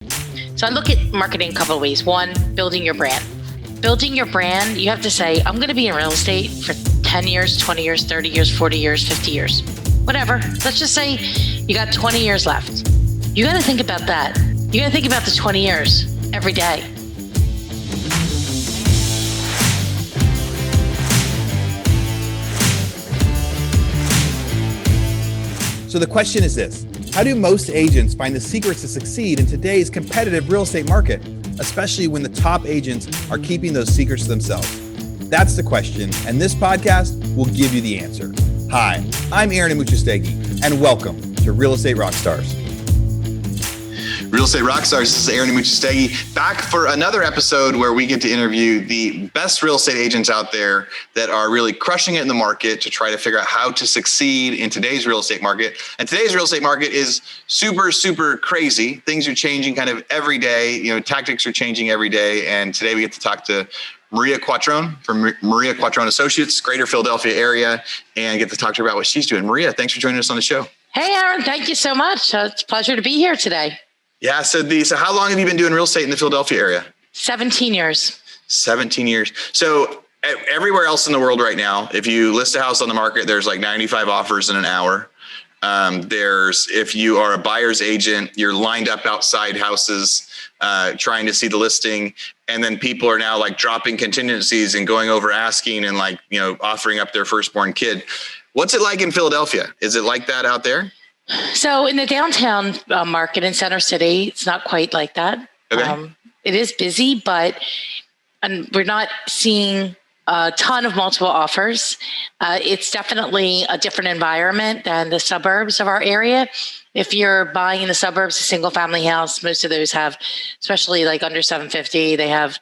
So I look at marketing a couple of ways. One, building your brand. Building your brand, you have to say, I'm going to be in real estate for 10 years, 20 years, 30 years, 40 years, 50 years, whatever. Let's just say you got 20 years left. You got to think about that. You got to think about the 20 years every day. So the question is this: how do most agents find the secrets to succeed in today's competitive real estate market, especially when the top agents are keeping those secrets to themselves? That's the question, and this podcast will give you the answer. Hi, I'm Aaron Amuchastegui, and welcome to Real Estate Rockstars. Real Estate Rockstars, this is Aaron Amuchastegui, back for another episode where we get to interview the best real estate agents out there that are really crushing it in the market to try to figure out how to succeed in today's real estate market. And today's real estate market is super, super crazy. Things are changing kind of every day. You know, tactics are changing every day. And today we get to talk to Maria Quattrone from Maria Quattrone Associates, Greater Philadelphia area, and get to talk to her about what she's doing. Maria, thanks for joining us on the show. Hey, Aaron, thank you so much. It's a pleasure to be here today. Yeah. So how long have you been doing real estate in the Philadelphia area? 17 years. 17 years. So everywhere else in the world right now, if you list a house on the market, there's like 95 offers in an hour. If you are a buyer's agent, you're lined up outside houses, trying to see the listing. And then people are now like dropping contingencies and going over asking and like, you know, offering up their firstborn kid. What's it like in Philadelphia? Is it like that out there? So in the downtown market in Center City, it's not quite like that. Okay. It is busy, but we're not seeing a ton of multiple offers. It's definitely a different environment than the suburbs of our area. If you're buying in the suburbs, a single family house, most of those have, especially like under 750, they have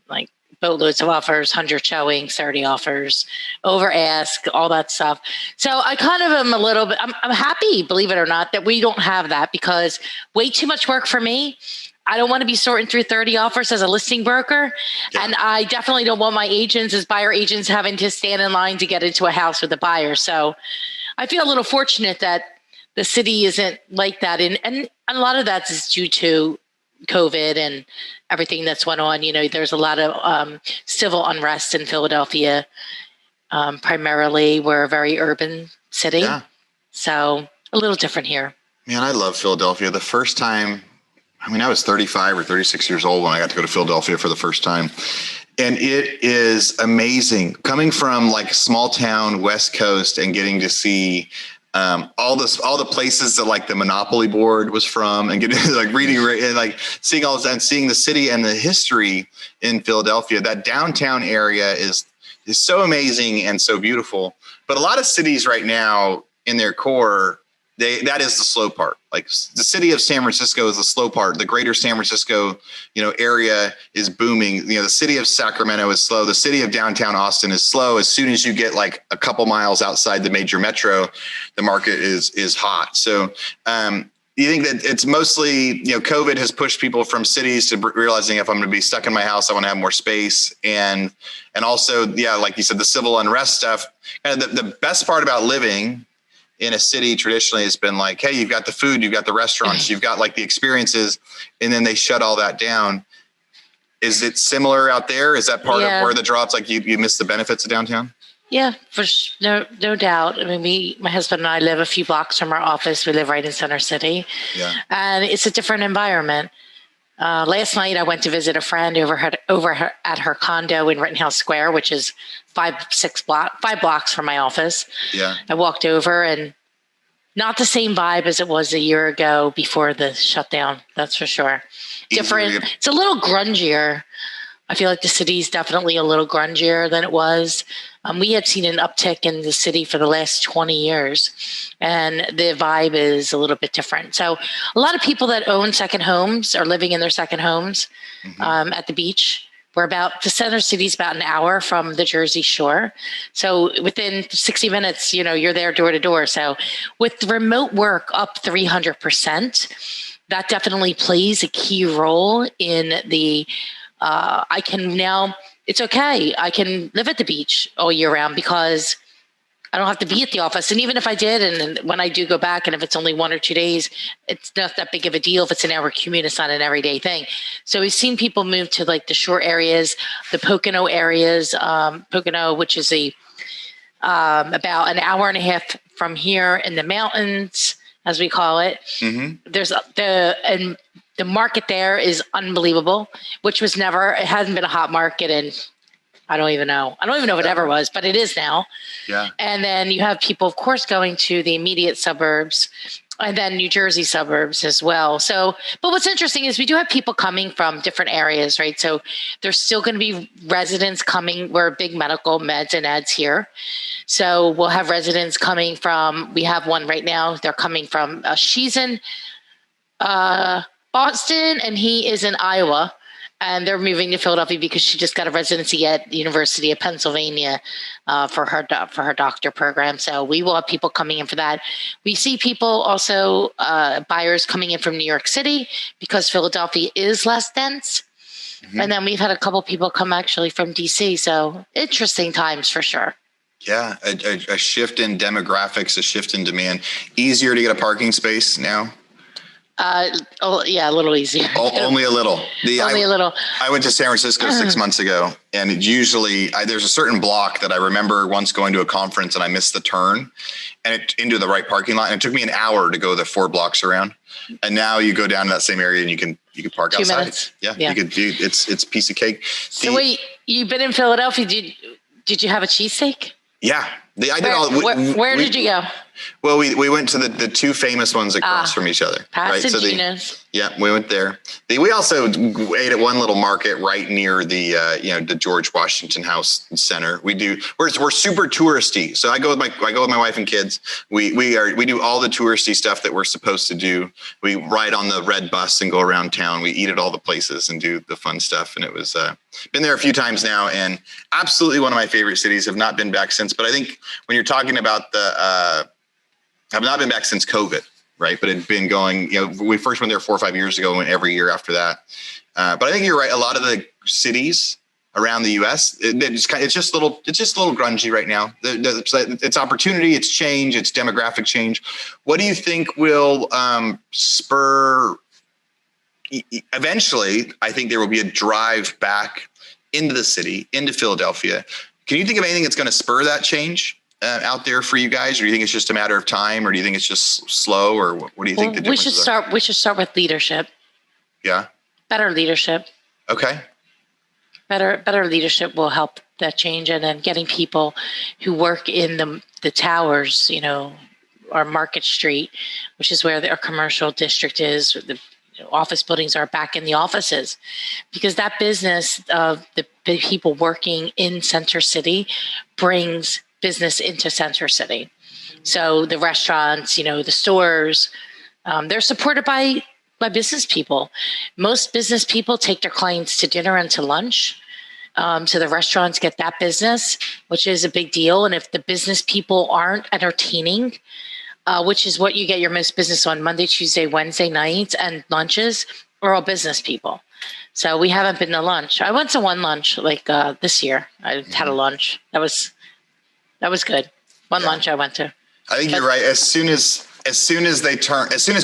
like boatloads of offers, 100 showings, 30 offers, over ask, all that stuff. So I kind of am a little bit, I'm happy, believe it or not, that we don't have that, because way too much work for me. I don't want to be sorting through 30 offers as a listing broker. Yeah. And I definitely don't want my agents as buyer agents having to stand in line to get into a house with a buyer. So I feel a little fortunate that the city isn't like that. And a lot of that is due to COVID and everything that's went on. You know, there's a lot of civil unrest in Philadelphia. Primarily, we're a very urban city. Yeah. So a little different here. Man, I love Philadelphia. The first time, I was 35 or 36 years old when I got to go to Philadelphia for the first time. And it is amazing coming from like small town West Coast and getting to see all the places that like the Monopoly board was from, and getting like reading and like seeing all this and seeing the city and the history in Philadelphia. That downtown area is so amazing and so beautiful. But a lot of cities right now in their core, that is the slow part. Like the city of San Francisco is the slow part. The greater San Francisco, area is booming. The city of Sacramento is slow. The city of downtown Austin is slow. As soon as you get like a couple miles outside the major metro, the market is hot. So you think that it's mostly, COVID has pushed people from cities to realizing if I'm going to be stuck in my house, I want to have more space. And also, yeah, like you said, the civil unrest stuff. And the best part about living in a city traditionally has been like, hey, you've got the food, you've got the restaurants, you've got like the experiences, and then they shut all that down. Is it similar out there? Is that part of where the draw? It's like you miss the benefits of downtown? Yeah, no doubt. I mean, my husband and I live a few blocks from our office. We live right in Center City. Yeah. And it's a different environment. Last night, I went to visit a friend over at her condo in Rittenhouse Square, which is 5 blocks from my office. Yeah. I walked over, and not the same vibe as it was a year ago before the shutdown. That's for sure. Different. It's a little grungier. I feel like the city's definitely a little grungier than it was. We had seen an uptick in the city for the last 20 years, and the vibe is a little bit different. So a lot of people that own second homes are living in their second homes at the beach. The Center City's about an hour from the Jersey Shore. So within 60 minutes, you're there door to door. So with remote work up 300%, that definitely plays a key role in the it's okay. I can live at the beach all year round because I don't have to be at the office. And even if I did, and when I do go back, and if it's only 1 or 2 days, it's not that big of a deal. If it's an hour commute, it's not an everyday thing. So we've seen people move to like the shore areas, the Pocono areas, Pocono, which is about an hour and a half from here in the mountains, as we call it. Mm-hmm. And the market there is unbelievable, which was never, it hasn't been a hot market in, I don't even know if it ever was, but it is now. Yeah. And then you have people, of course, going to the immediate suburbs and then New Jersey suburbs as well. So, but what's interesting is we do have people coming from different areas, right? So there's still going to be residents coming. We're big medical meds and eds here. So we'll have residents coming from, we have one right now. They're coming from, she's in Boston and he is in Iowa. And they're moving to Philadelphia because she just got a residency at the University of Pennsylvania for her doctor program. So we will have people coming in for that. We see people also, buyers coming in from New York City because Philadelphia is less dense. Mm-hmm. And then we've had a couple people come actually from DC. So interesting times for sure. Yeah, a shift in demographics, a shift in demand. Easier to get a parking space now? Yeah, a little easier. Only a little. Only a little. I went to San Francisco 6 months ago, and there's a certain block that I remember once going to a conference and I missed the turn and into the right parking lot. And it took me an hour to go the 4 blocks around. And now you go down to that same area and you can park 2 outside. minutes. Yeah. You could do it's a piece of cake. So wait, you've been in Philadelphia. Did you have a cheesesteak? Yeah. Where did you go? Well, we went to the 2 famous ones across from each other. Pasadena's. Right? Yeah, we went there. We also ate at one little market right near the George Washington House Center. We're super touristy. So I go with my wife and kids. We do all the touristy stuff that we're supposed to do. We ride on the red bus and go around town. We eat at all the places and do the fun stuff. And it was been there a few times now, and absolutely one of my favorite cities. Have not been back since. But I think when you're talking about have not been back since COVID, right? But it'd been going, we first went there 4 or 5 years ago, went every year after that. But I think you're right. A lot of the cities around the U.S., it's just a little grungy right now. It's opportunity, it's change, it's demographic change. What do you think will spur? Eventually, I think there will be a drive back into the city, into Philadelphia. Can you think of anything that's going to spur that change out there for you guys, or do you think it's just a matter of time, or do you think it's just slow, or what do you think the difference is? We should start with leadership. Yeah. Better leadership. Okay. Better leadership will help that change, and then getting people who work in the towers, our Market Street, which is where our commercial district is. The office buildings are back in the offices, because that business of the people working in Center City brings business into Center City. So the restaurants, the stores, they're supported by business people. Most business people take their clients to dinner and to lunch. So the restaurants get that business, which is a big deal. And if the business people aren't entertaining, which is what you get your most business on Monday, Tuesday, Wednesday nights and lunches, are all business people. So we haven't been to lunch. I went to one lunch this year. I had a lunch. That was good. One lunch I went to. I think you're right. As soon as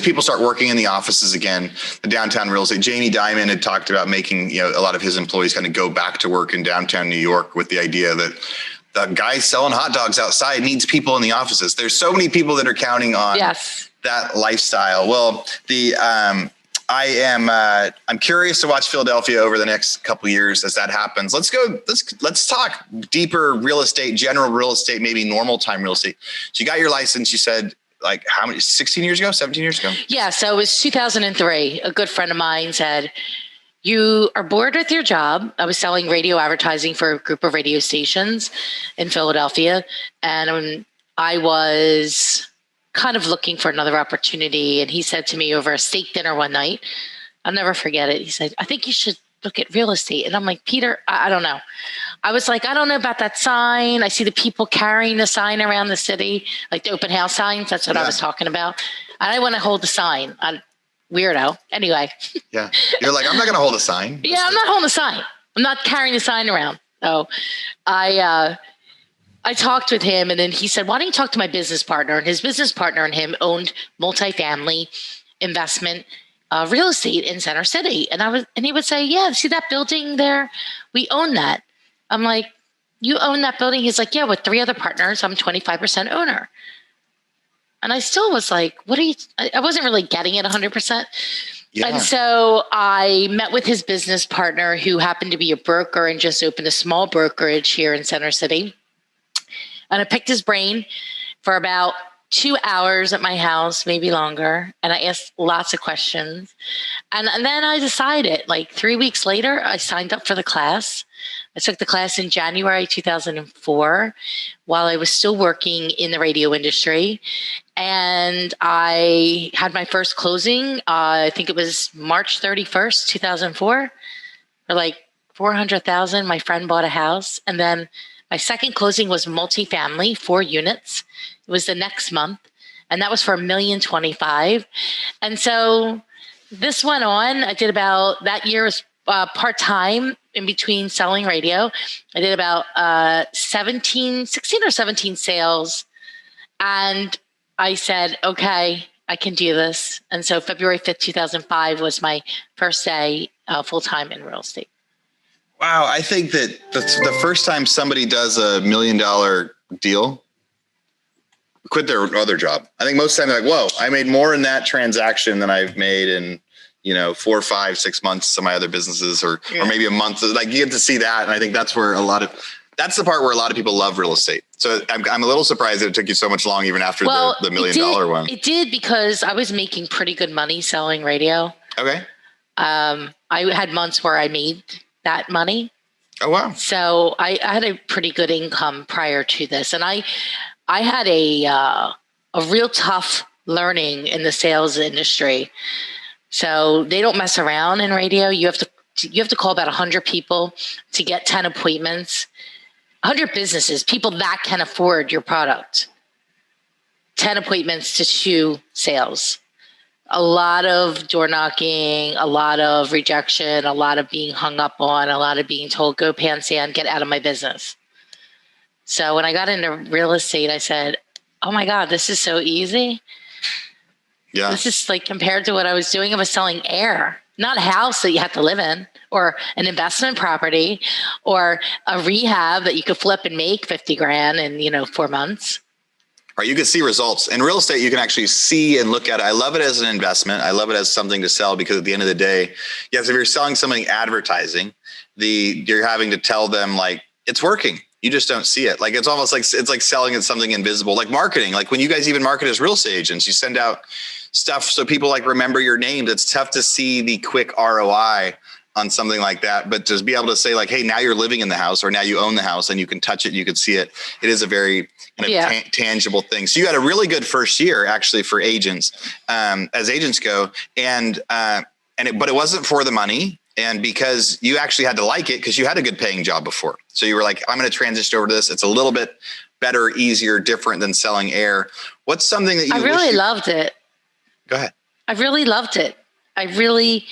people start working in the offices again, the downtown real estate, Jamie Dimon had talked about making, a lot of his employees kind of go back to work in downtown New York, with the idea that the guy selling hot dogs outside needs people in the offices. There's so many people that are counting on that lifestyle. Well, I'm curious to watch Philadelphia over the next couple of years as that happens. Let's talk deeper real estate, general real estate, maybe normal time real estate. So you got your license, you said, how many, 16 years ago, 17 years ago? Yeah. So it was 2003. A good friend of mine said, "You are bored with your job." I was selling radio advertising for a group of radio stations in Philadelphia. And I was kind of looking for another opportunity. And he said to me over a steak dinner one night, I'll never forget it. He said, "I think you should look at real estate." And I'm like, "Peter, I don't know." I was like, "I don't know about that sign. I see the people carrying the sign around the city, like the open house signs." That's what I was talking about. And I want to hold the sign. Weirdo. Anyway. Yeah. You're like, "I'm not going to hold a sign." Yeah, I'm not holding a sign. I'm not carrying the sign around. So I I talked with him, and then he said, why don't you talk to my business partner? And his business partner and him owned multifamily investment real estate in Center City. And he would say, yeah, see that building there? We own that. I'm like, you own that building? He's like, yeah, with 3 other partners. I'm 25% owner. And I still was like, I wasn't really getting it 100%. Yeah. And so I met with his business partner, who happened to be a broker and just opened a small brokerage here in Center City. And I picked his brain for about 2 hours at my house, maybe longer. And I asked lots of questions. And then I decided, like 3 weeks later, I signed up for the class. I took the class in January 2004 while I was still working in the radio industry. And I had my first closing, I think it was March 31st, 2004, for like $400,000. My friend bought a house. And then my second closing was multifamily, 4 units. It was the next month. And that was for $1,025,000. And so this went on. I did about, that year was part-time in between selling radio. I did about 16 or 17 sales. And I said, okay, I can do this. And so February 5th, 2005 was my first day full-time in real estate. Wow. I think that the first time somebody does $1 million deal, quit their other job. I think most of the time they're like, whoa, I made more in that transaction than I've made in, 4, 5, 6 months, some of my other businesses, or maybe a month. Like, you get to see that. And I think that's where that's the part where a lot of people love real estate. So I'm a little surprised that it took you so much long, even after the $1 million one. It did, because I was making pretty good money selling radio. Okay. I had months where I made that money. Oh, wow. So I had a pretty good income prior to this. And I had a real tough learning in the sales industry. So they don't mess around in radio. You have to call about 100 people to get 10 appointments, 100 businesses, people that can afford your product, 10 appointments to 2 sales. A lot of door knocking, a lot of rejection, a lot of being hung up on, a lot of being told, go pan sand, get out of my business. So when I got into real estate, I said, oh my God, this is so easy. Yeah. This is like, compared to what I was doing, I was selling air, not a house that you have to live in, or an investment property, or a rehab that you could flip and make $50,000 in 4 months. Right, you can see results. In real estate, you can actually see and look at it. I love it as an investment. I love it as something to sell, because at the end of the day, yes, if you're selling something advertising, you're having to tell them, like, it's working. You just don't see it. Like, it's almost like, it's like selling something invisible, like marketing. Like when you guys even market as real estate agents, you send out stuff so people like remember your name. It's tough to see the quick ROI on something like that, but to be able to say, like, hey, now you're living in the house, or now you own the house and you can touch it, you can see it. It is a very kind of tangible thing. So you had a really good first year actually for agents, as agents go, but it wasn't for the money. And because you actually had to like it, because you had a good paying job before. So you were like, I'm going to transition over to this. It's a little bit better, easier, different than selling air. What's something that I really loved it. Go ahead. I really loved it. I really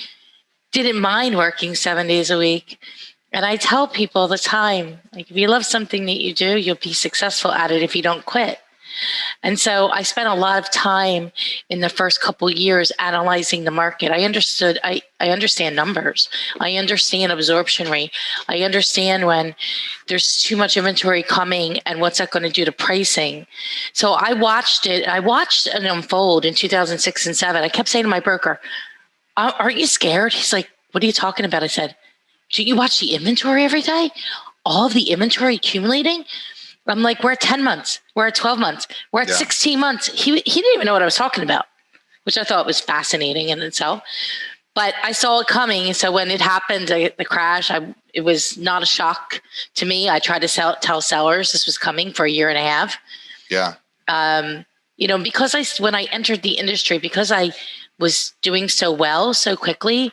didn't mind working 7 days a week. And I tell people all the time, like, if you love something that you do, you'll be successful at it if you don't quit. And so I spent a lot of time in the first couple of years analyzing the market. I understand numbers. I understand absorption rate. I understand when there's too much inventory coming and what's that going to do to pricing. So I watched it. I watched it unfold in 2006 and 2007. I kept saying to my broker, aren't you scared? He's like, what are you talking about? I said, do you watch the inventory every day? All of the inventory accumulating? I'm like, we're at 10 months. We're at 12 months. We're at 16 months. He didn't even know what I was talking about, which I thought was fascinating in itself. But I saw it coming. So when it happened, the crash, it was not a shock to me. I tried to tell sellers this was coming for a year and a half. Yeah. Because when I entered the industry, because I was doing so well so quickly,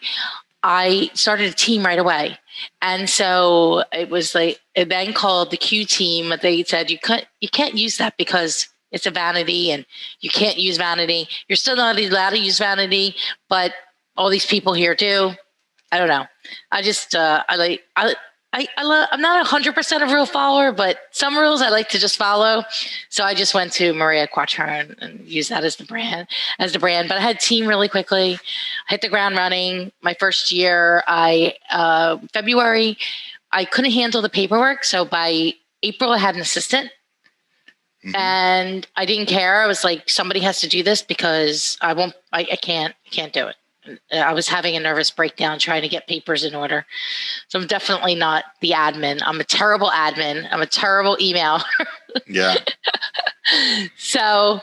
I started a team right away. And so it was like, it then called the Q team. They said, you can't use that because it's a vanity, and you can't use vanity. You're still not allowed to use vanity, but all these people here do. I don't know. I just, I I'm not 100% a rule follower, but some rules I like to just follow. So I just went to Maria Quattrone and used that as the brand. But I had a team really quickly, hit the ground running. My first year, February, I couldn't handle the paperwork. So by April, I had an assistant. Mm-hmm. And I didn't care. I was like, somebody has to do this because I can't do it. I was having a nervous breakdown trying to get papers in order. So I'm definitely not the admin. I'm a terrible admin. I'm a terrible email. Yeah. So,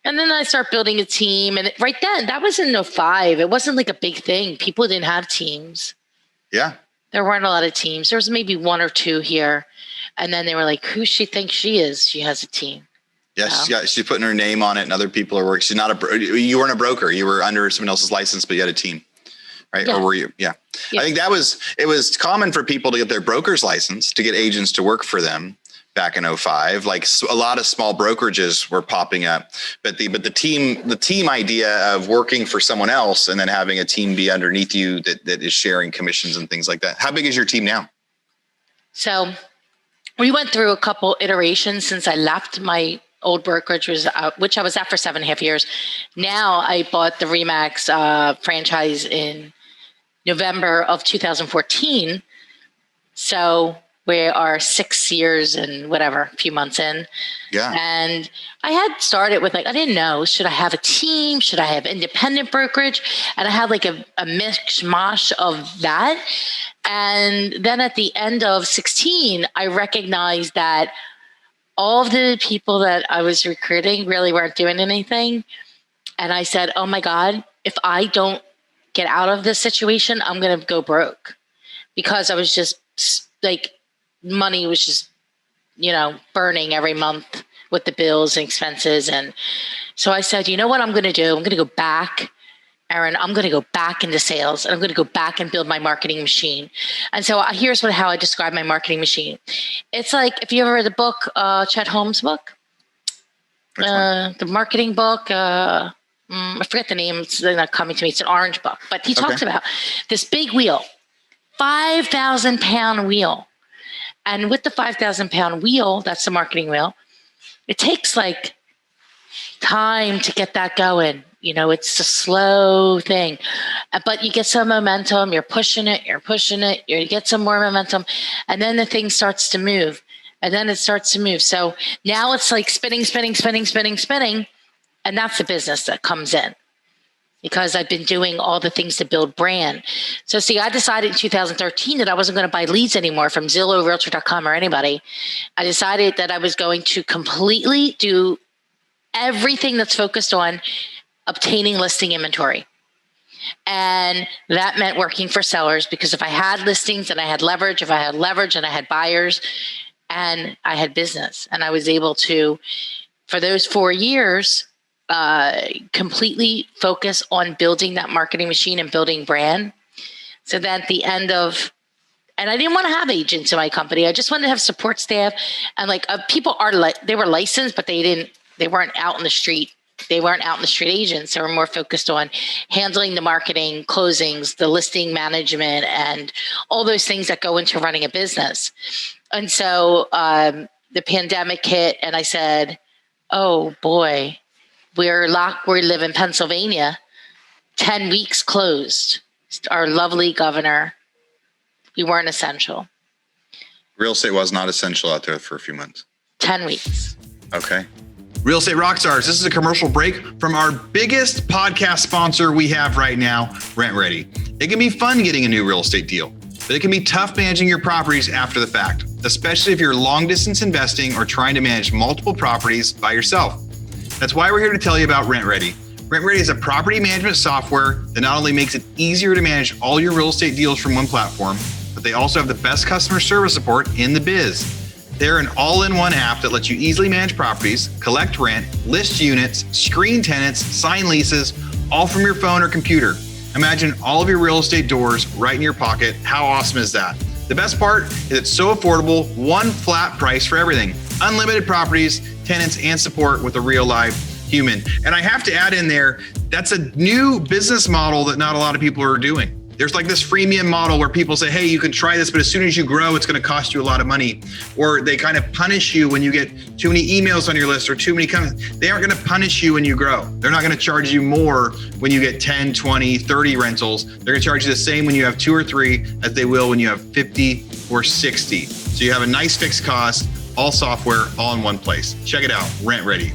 and then I start building a team. And right then, that was in 2005. It wasn't like a big thing. People didn't have teams. Yeah. There weren't a lot of teams. There was maybe one or two here. And then they were like, who she thinks she is? She has a team. Yeah, she's putting her name on it, and other people are working. She's not you weren't a broker. You were under someone else's license, but you had a team, right? Yeah. Or were you? Yeah. I think it was common for people to get their broker's license to get agents to work for them back in 2005. Like a lot of small brokerages were popping up, but the team idea of working for someone else and then having a team be underneath you that is sharing commissions and things like that. How big is your team now? So we went through a couple iterations since I left my old brokerage, which I was at for 7.5 years. Now I bought the Remax franchise in November of 2014. So we are 6 years and whatever, a few months in. Yeah. And I had started with I didn't know, should I have a team? Should I have independent brokerage? And I had like a mishmash of that. And then at the end of 16, I recognized that all of the people that I was recruiting really weren't doing anything. And I said, oh my God, if I don't get out of this situation, I'm going to go broke. Because I was just like, money was just, burning every month with the bills and expenses. And so I said, you know what I'm going to do? I'm going to go back, Erin, I'm going to go back into sales, and I'm going to go back and build my marketing machine. And so here's how I describe my marketing machine. It's like, if you ever read the book, Chet Holmes' book, the marketing book, I forget the name. It's not coming to me. It's an orange book, but he talks about this big wheel, 5,000 pound wheel. And with the 5,000 pound wheel, that's the marketing wheel. It takes like time to get that going. It's a slow thing, but you get some momentum, you're pushing it, you get some more momentum, and then the thing starts to move, and then it starts to move. So now it's like spinning, and that's the business that comes in because I've been doing all the things to build brand. So see, I decided in 2013 that I wasn't going to buy leads anymore from Zillow, Realtor.com, or anybody. I decided that I was going to completely do everything that's focused on obtaining listing inventory. And that meant working for sellers, because if I had listings and I had leverage, and I had buyers and I had business, and I was able to, for those 4 years, completely focus on building that marketing machine and building brand. So then at the end of, and I didn't want to have agents in my company. I just wanted to have support staff, and people they were licensed, but they weren't out in the street. They weren't out in the street agents. They were more focused on handling the marketing, closings, the listing management, and all those things that go into running a business. And so the pandemic hit, and I said, oh boy, we live in Pennsylvania, 10 weeks closed. Our lovely governor, we weren't essential. Real estate was not essential out there for a few months. 10 weeks. Okay. Real Estate Rockstars, this is a commercial break from our biggest podcast sponsor we have right now, Rent Ready. It can be fun getting a new real estate deal, but it can be tough managing your properties after the fact, especially if you're long distance investing or trying to manage multiple properties by yourself. That's why we're here to tell you about Rent Ready. Rent Ready is a property management software that not only makes it easier to manage all your real estate deals from one platform, but they also have the best customer service support in the biz. They're an all-in-one app that lets you easily manage properties, collect rent, list units, screen tenants, sign leases, all from your phone or computer. Imagine all of your real estate doors right in your pocket. How awesome is that? The best part is it's so affordable, one flat price for everything. Unlimited properties, tenants, and support with a real live human. And I have to add in there, that's a new business model that not a lot of people are doing. There's like this freemium model where people say, hey, you can try this, but as soon as you grow, it's going to cost you a lot of money. Or they kind of punish you when you get too many emails on your list or too many comments. They aren't going to punish you when you grow. They're not going to charge you more when you get 10, 20, 30 rentals. They're going to charge you the same when you have 2 or 3 as they will when you have 50 or 60. So you have a nice fixed cost, all software, all in one place. Check it out, RentRedi,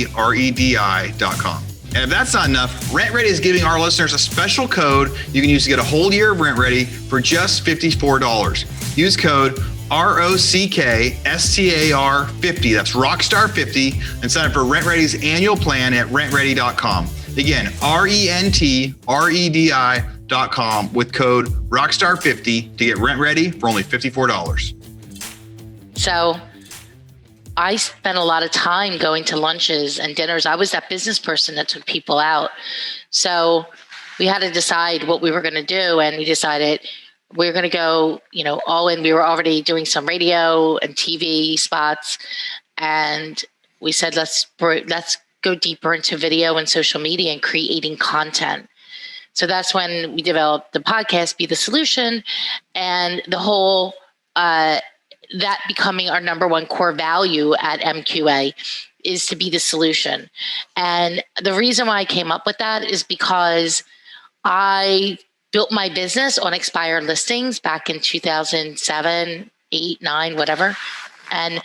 RentRedi.com. And if that's not enough, RentRedi is giving our listeners a special code you can use to get a whole year of RentRedi for just $54. Use code ROCKSTAR 50. That's Rockstar 50, and sign up for RentRedi's annual plan at RentRedi.com. Again, RentRedi.com with code Rockstar 50 to get RentRedi for only $54. So I spent a lot of time going to lunches and dinners. I was that business person that took people out. So we had to decide what we were going to do. And we decided we were going to go, all in. We were already doing some radio and TV spots. And we said, let's go deeper into video and social media and creating content. So that's when we developed the podcast, Be the Solution, and the whole, that becoming our number one core value at MQA is to be the solution. And the reason why I came up with that is because I built my business on expired listings back in 2007, 8, 9, whatever. And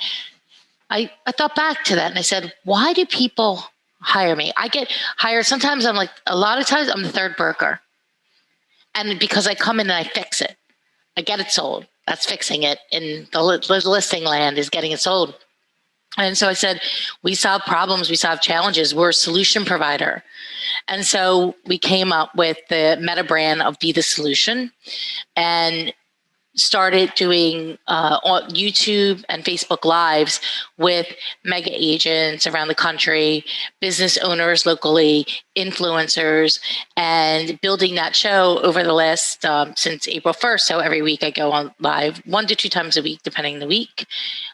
I thought back to that and I said, why do people hire me? I get hired. Sometimes a lot of times I'm the third broker. And because I come in and I fix it, I get it sold. That's fixing it in the listing land is getting it sold. And so I said, we solve problems, we solve challenges. We're a solution provider. And so we came up with the meta brand of Be the Solution and started doing on YouTube and Facebook Lives with mega agents around the country, business owners locally, influencers, and building that show over the last since April 1st. So every week I go on live 1 to 2 times a week, depending on the week.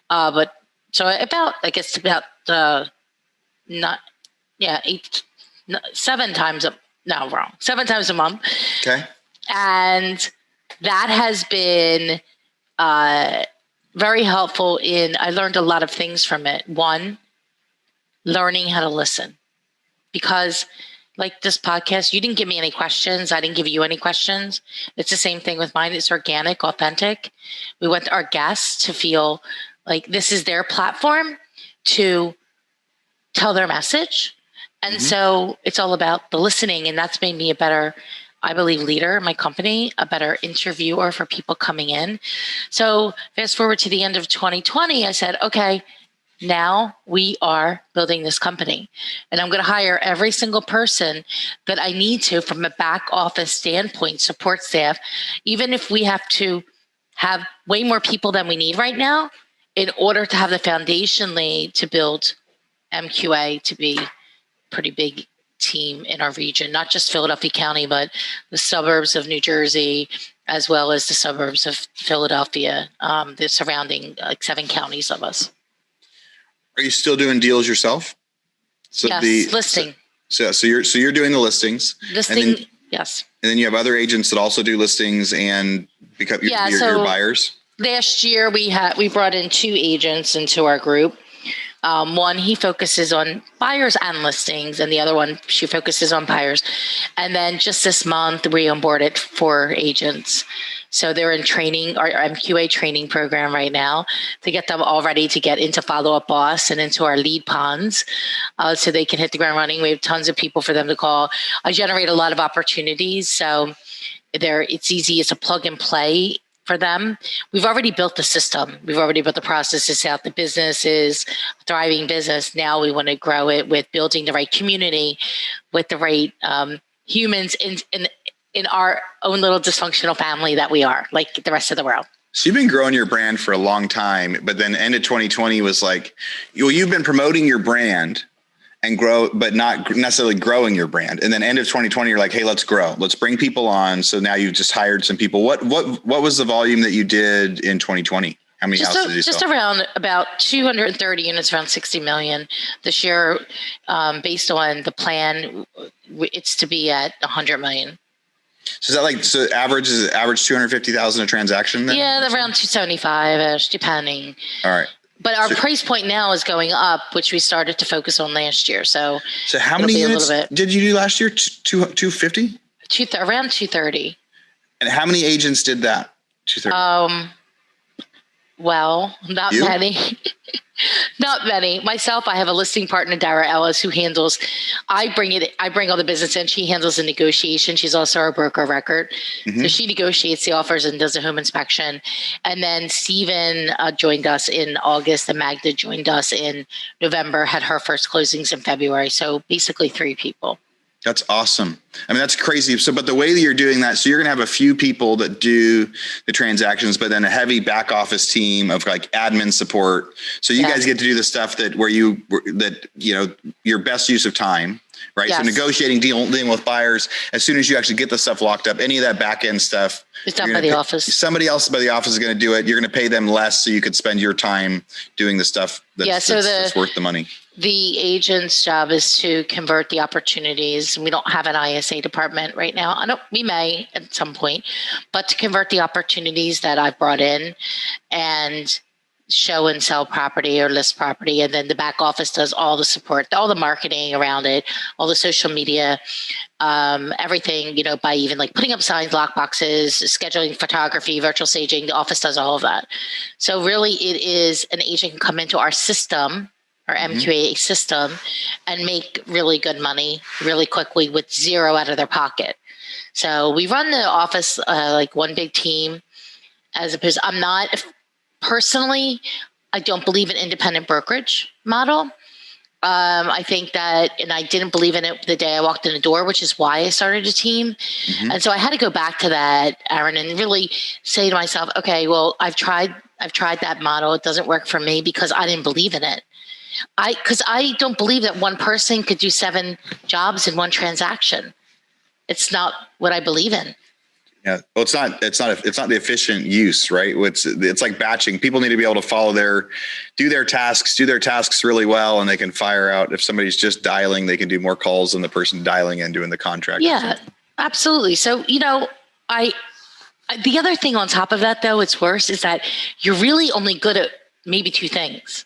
But so about 7 times a month. Okay. And that has been very helpful I learned a lot of things from it. One, learning how to listen. Because like this podcast, you didn't give me any questions. I didn't give you any questions. It's the same thing with mine. It's organic, authentic. We want our guests to feel like this is their platform to tell their message. And so it's all about the listening. And that's made me a better, I believe, leader in my company, a better interviewer for people coming in. So fast forward to the end of 2020, I said, okay, now we are building this company and I'm going to hire every single person that I need to from a back office standpoint, support staff, even if we have to have way more people than we need right now in order to have the foundation laid to build MQA to be a pretty big team in our region, not just Philadelphia County, but the suburbs of New Jersey, as well as the suburbs of Philadelphia, the surrounding 7 counties of us. Are you still doing deals yourself? So yes, listing. So you're doing the listings. Listing, yes. And then you have other agents that also do listings and become your buyers. Last year we brought in 2 agents into our group. One, he focuses on buyers and listings, and the other one, she focuses on buyers. And then just this month, we onboarded 4 agents. So they're in training, our MQA training program right now to get them all ready to get into Follow-Up Boss and into our lead ponds so they can hit the ground running. We have tons of people for them to call. I generate a lot of opportunities. So it's easy. It's a plug and play for them. We've already built the system. We've already built the processes out. The business is a thriving business. Now we want to grow it with building the right community, with the right humans in our own little dysfunctional family that we are, like the rest of the world. So you've been growing your brand for a long time, but then end of 2020 was like, you've been promoting your brand and grow, but not necessarily growing your brand. And then end of 2020, you're like, hey, let's grow. Let's bring people on. So now you've just hired some people. What was the volume that you did in 2020? How many houses did you sell? Just around about 230 units, around 60 million. This year, based on the plan, it's to be at 100 million. So is that like, so average is average 250,000 a transaction then? Yeah, around 275-ish, depending. All right. But our price point now is going up, which we started to focus on last year. So how many units did you do last year? 250? Around 230. And how many agents did that? 230. Well, not many. Not many. Myself, I have a listing partner, Dara Ellis, who handles. I bring all the business in. She handles the negotiation. She's also our broker of record, so she negotiates the offers and does a home inspection. And then Steven joined us in August, and Magda joined us in November. Had her first closings in February. So basically, 3 people. That's awesome. I mean, that's crazy. So, but the way that you're doing that, so you're going to have a few people that do the transactions, but then a heavy back office team of like admin support. So you guys get to do the stuff that your best use of time, right? Yes. So negotiating, dealing with buyers, as soon as you actually get the stuff locked up, any of that back end stuff, it's done by the office. Somebody else by the office is going to do it. You're going to pay them less so you could spend your time doing the stuff that's worth the money. The agent's job is to convert the opportunities. We don't have an ISA department right now. We may at some point, but to convert the opportunities that I've brought in and show and sell property or list property. And then the back office does all the support, all the marketing around it, all the social media, everything, by even like putting up signs, lock boxes, scheduling photography, virtual staging. The office does all of that. So really it is an agent can come into our system, our MQA system, and make really good money really quickly with zero out of their pocket. So we run the office like one big team, as opposed. Personally, I don't believe in independent brokerage model. I think that, and I didn't believe in it the day I walked in the door, which is why I started a team. And so I had to go back to that, Aaron, and really say to myself, okay, well, I've tried that model. It doesn't work for me because I didn't believe in it. Because I don't believe that one person could do 7 jobs in one transaction. It's not what I believe in. Yeah. Well, it's not the efficient use, right? It's like batching. People need to be able to do their tasks really well, and they can fire out. If somebody's just dialing, they can do more calls than the person dialing and doing the contract. Yeah, absolutely. So, the other thing on top of that, though, it's worse, is that you're really only good at maybe 2 things.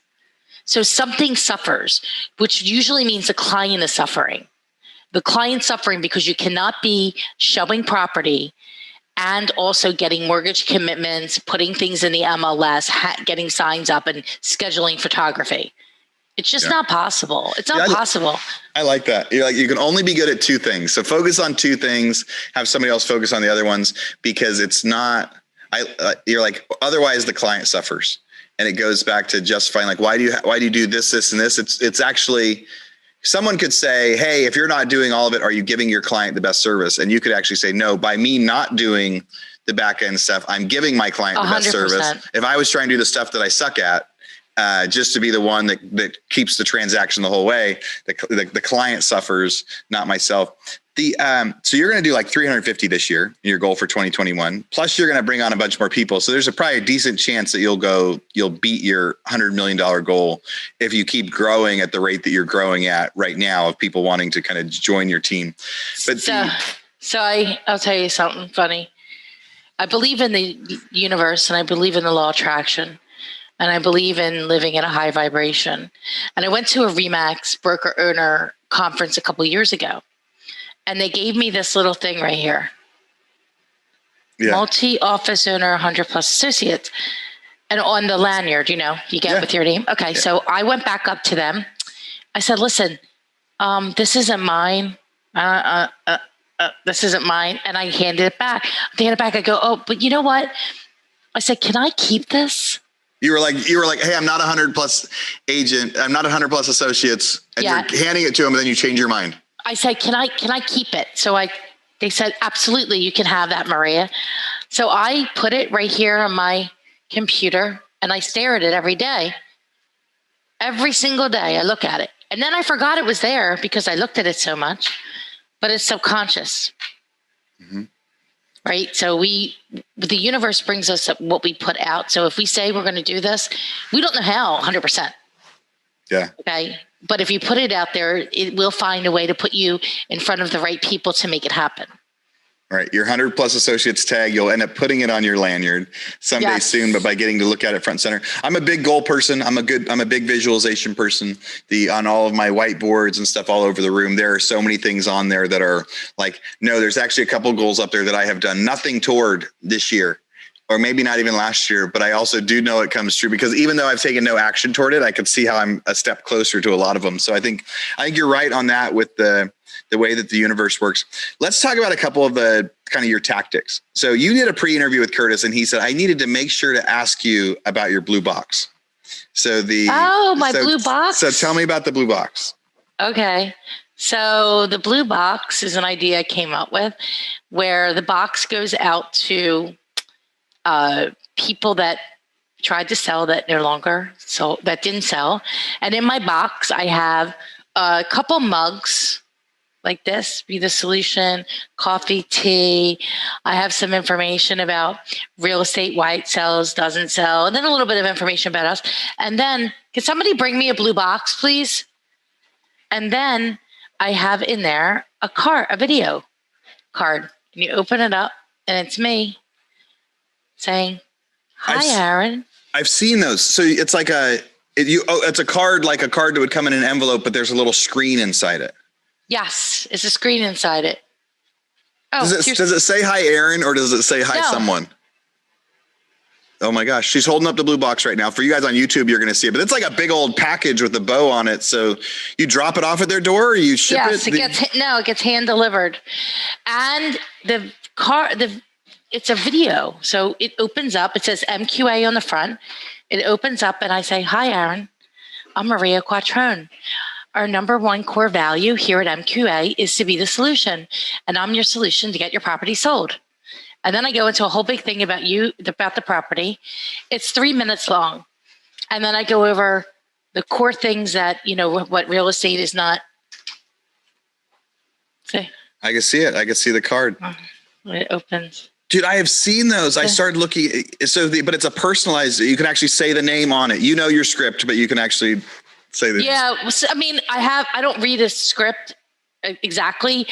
So something suffers, which usually means the client is suffering. The client's suffering because you cannot be showing property and also getting mortgage commitments, putting things in the MLS, getting signs up, and scheduling photography. It's just not possible. It's not possible. I like that. You can only be good at 2 things. So focus on 2 things, have somebody else focus on the other ones, because it's not, otherwise the client suffers. And it goes back to justifying, like, why do you do this, and this? It's actually, someone could say, hey, if you're not doing all of it, are you giving your client the best service? And you could actually say, no, by me not doing the back end stuff, I'm giving my client the 100%. Best service. If I was trying to do the stuff that I suck at, just to be the one that keeps the transaction the whole way, the client suffers, not myself. So you're going to do like 350 this year, your goal for 2021. Plus you're going to bring on a bunch more people. So there's probably a decent chance that you'll beat your $100 million goal if you keep growing at the rate that you're growing at right now, of people wanting to kind of join your team. But I'll tell you something funny. I believe in the universe, and I believe in the law of attraction, and I believe in living in a high vibration. And I went to a RE/MAX broker owner conference a couple of years ago. And they gave me this little thing right here. Yeah. Multi-office owner, 100 plus associates. And on the lanyard, you get with your name. Okay, so I went back up to them. I said, listen, this isn't mine. This isn't mine. And I handed it back. They handed it back. I go, oh, but you know what? I said, can I keep this? You were like, hey, I'm not 100 plus agent. I'm not 100 plus associates. And you're handing it to them, and then you change your mind. I said, can I keep it? So they said, absolutely, you can have that, Maria. So I put it right here on my computer, and I stare at it every day. Every single day I look at it. And then I forgot it was there because I looked at it so much, but it's subconscious. Right? So the universe brings us what we put out. So if we say we're going to do this, we don't know how 100%. Yeah. Okay. But if you put it out there, it will find a way to put you in front of the right people to make it happen. Right. Your 100 plus associates tag, you'll end up putting it on your lanyard someday soon, but by getting to look at it front and center. I'm a big goal person. I'm a big visualization person. On all of my whiteboards and stuff all over the room, there are so many things on there that are like, no, there's actually a couple goals up there that I have done nothing toward this year, or maybe not even last year, but I also do know it comes true because even though I've taken no action toward it, I could see how I'm a step closer to a lot of them. So I think you're right on that with the way that the universe works. Let's talk about a couple of the kind of your tactics. So you did a pre-interview with Curtis and he said, I needed to make sure to ask you about your blue box. So blue box. So tell me about the blue box. Okay. So the blue box is an idea I came up with where the box goes out to people that tried to sell that no longer, so that didn't sell. And in my box, I have a couple mugs like this, Be the Solution, coffee, tea. I have some information about real estate, why it sells, doesn't sell, and then a little bit of information about us. And then, can somebody bring me a blue box, please? And then I have in there a video card. And you open it up, and it's me saying, "Hi, Aaron." I've seen those. So it's like it's a card, like a card that would come in an envelope, but there's a little screen inside it. Yes, it's a screen inside it. Oh, does it say hi, Aaron, or does it say hi, someone? Oh my gosh, she's holding up the blue box right now. For you guys on YouTube, you're going to see it, but it's like a big old package with a bow on it. So you drop it off at their door, or you ship it? It gets hand delivered, and it's a video. So it opens up. It says MQA on the front. It opens up, and I say, "Hi, Aaron. I'm Maria Quattrone. Our number one core value here at MQA is to be the solution, and I'm your solution to get your property sold." And then I go into a whole big thing about the property. It's 3 minutes long. And then I go over the core things that, what real estate is not. See? I can see it. I can see the card. It opens. Dude, I have seen those. I started looking. But it's a personalized, you can actually say the name on it. You know your script, but you can actually say the. Yeah. I mean, I don't read a script exactly,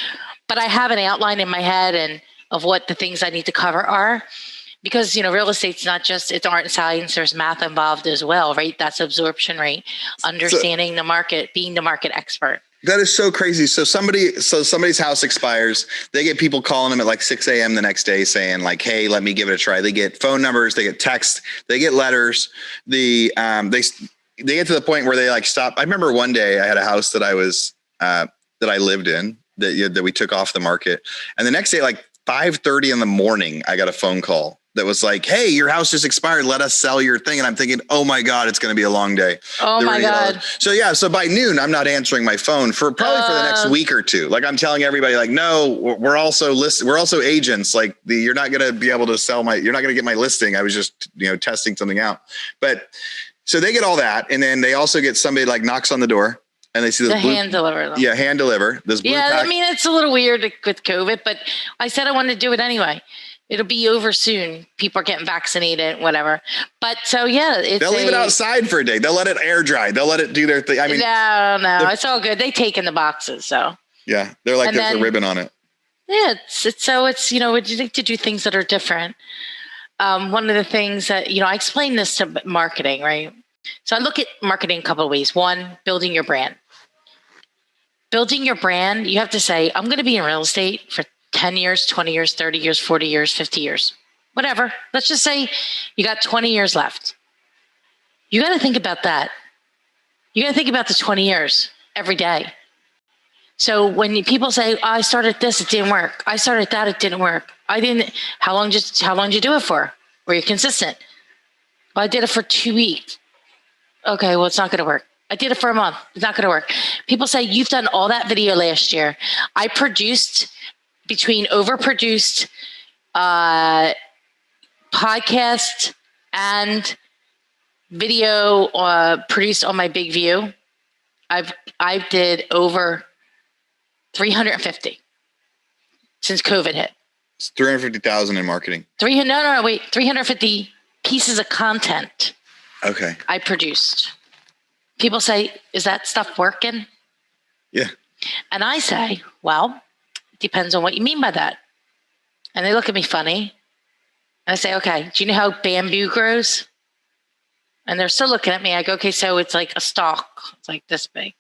but I have an outline in my head and of what the things I need to cover are, because, real estate's not just, it's art and science, there's math involved as well, right? That's absorption rate, understanding the market, being the market expert. That is so crazy. So somebody's house expires. They get people calling them at like 6 a.m. the next day saying like, hey, let me give it a try. They get phone numbers, they get texts, they get letters. They get to the point where they like stop. I remember one day I had a house that I lived in that we took off the market. And the next day, like 5:30 in the morning, I got a phone call that was like, hey, your house just expired. Let us sell your thing. And I'm thinking, oh my God, it's going to be a long day. Oh my God. So by noon, I'm not answering my phone for the next week or two. Like I'm telling everybody like, no, we're also agents. Like you're not going to be able to you're not going to get my listing. I was just, testing something out. But so they get all that. And then they also get somebody like knocks on the door. And they see hand deliver them. Yeah, hand deliver. This blue pack. I mean, it's a little weird with COVID, but I said I wanted to do it anyway. It'll be over soon. People are getting vaccinated, whatever. But so, yeah. They'll leave it outside for a day. They'll let it air dry. They'll let it do their thing. I mean, no, it's all good. They take in the boxes, so. Yeah, they're like, there's a ribbon on it. Yeah, it's we like to do things that are different. One of the things that, I explain this to marketing, right? So I look at marketing a couple of ways. One, building your brand. Building your brand, you have to say, I'm going to be in real estate for 10 years, 20 years, 30 years, 40 years, 50 years, whatever. Let's just say you got 20 years left. You got to think about that. You got to think about the 20 years every day. So when people say, I started this, it didn't work. I started that, it didn't work. How long did you do it for? Were you consistent? Well, I did it for 2 weeks. Okay, well, it's not going to work. I did it for a month. It's not going to work. People say, you've done all that video last year. I produced overproduced podcast and video produced on my big view. I did over 350 since COVID hit. It's 350,000 in marketing. 350 pieces of content. Okay. I produced. People say, is that stuff working? Yeah. And I say, well, it depends on what you mean by that. And they look at me funny. And I say, okay, do you know how bamboo grows? And they're still looking at me. I go, okay, so it's like a stalk. It's like this big.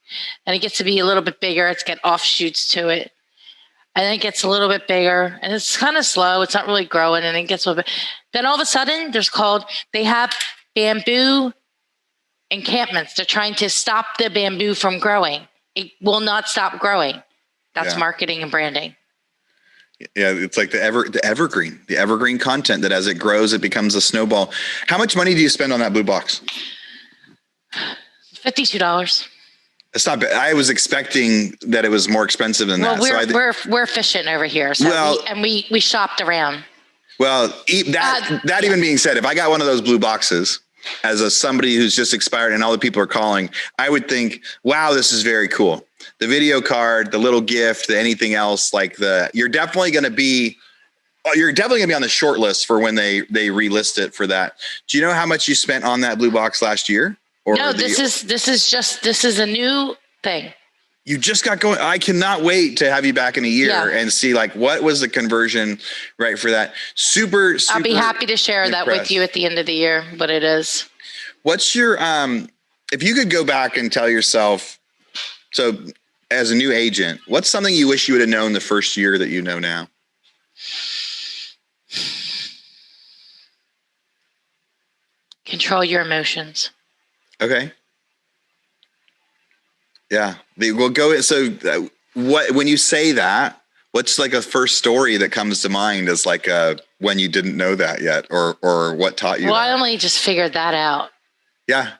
And it gets to be a little bit bigger. It's got offshoots to it. And then it gets a little bit bigger. And it's kind of slow. It's not really growing. And it gets a little bit. Then all of a sudden, they have bamboo encampments. They're trying to stop the bamboo from growing. It will not stop growing. That's marketing and branding. Yeah, it's like the evergreen content that as it grows, it becomes a snowball. How much money do you spend on that blue box? $52. It's not bad. I was expecting that it was more expensive than that. We're efficient over here. So we shopped around. Well, that even being said, if I got one of those blue boxes as somebody who's just expired and all the people are calling, I would think, wow, this is very cool. The video card, the little gift, anything else you're definitely going to be on the short list for when they relist it for that. Do you know how much you spent on that blue box last year? No, this is a new thing. You just got going. I cannot wait to have you back in a year and see what was the conversion right for that. Super. I'll be happy to share that with you at the end of the year, what it is. What's your, if you could go back and tell yourself, so as a new agent, what's something you wish you would have known the first year that you know now? Control your emotions. Okay. Yeah. We'll go. So when you say that, what's like a first story that comes to mind as when you didn't know that yet or what taught you? Well, that? I only just figured that out. Yeah.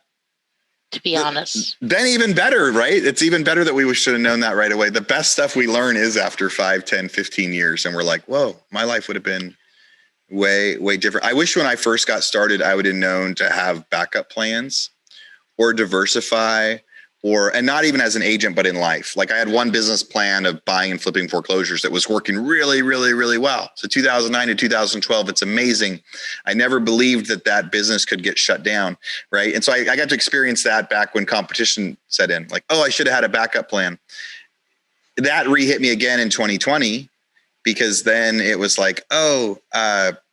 To be honest. Then even better, right? It's even better that we should have known that right away. The best stuff we learn is after 5, 10, 15 years. And we're like, whoa, my life would have been way, way different. I wish when I first got started, I would have known to have backup plans or diversify and not even as an agent, but in life. Like I had one business plan of buying and flipping foreclosures that was working really, really, really well. So 2009 to 2012, it's amazing. I never believed that business could get shut down. Right. And so I got to experience that back when competition set in, I should have had a backup plan. That re-hit me again in 2020, because then it was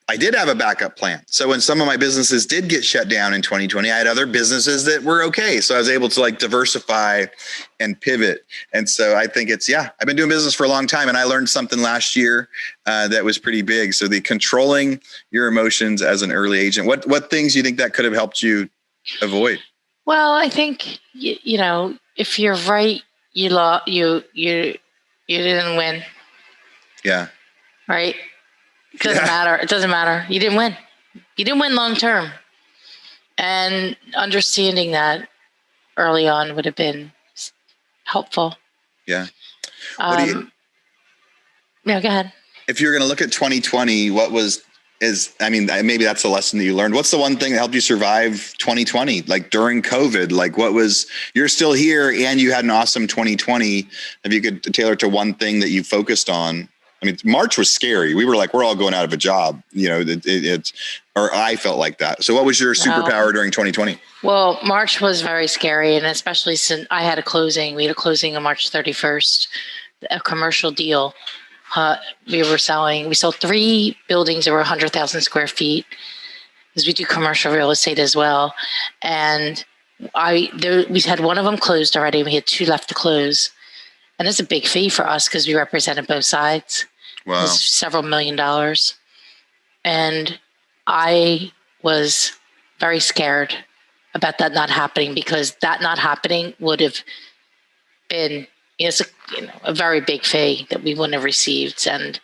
I did have a backup plan. So when some of my businesses did get shut down in 2020, I had other businesses that were okay. So I was able to diversify and pivot. And so I think I've been doing business for a long time, and I learned something last year that was pretty big. So the controlling your emotions as an early agent, what things do you think that could have helped you avoid? Well, I think, if you're right, you didn't win. Yeah. Right. It doesn't matter. It doesn't matter. You didn't win. You didn't win long term. And understanding that early on would have been helpful. Yeah. No, go ahead. If you're going to look at 2020, maybe that's the lesson that you learned. What's the one thing that helped you survive 2020? During COVID, you're still here and you had an awesome 2020. If you could tailor it to one thing that you focused on. March was scary. We were we're all going out of a job, I felt like that. So what was your superpower during 2020? Well, March was very scary. And especially since I had a closing, we had a closing on March 31st, a commercial deal. We sold 3 buildings over 100,000 square feet, because we do commercial real estate as well. And we had one of them closed already. We had 2 left to close. And it's a big fee for us because we represented both sides. Wow. It was several $1 million. And I was very scared about that not happening, because that not happening would have been a very big fee that we wouldn't have received. And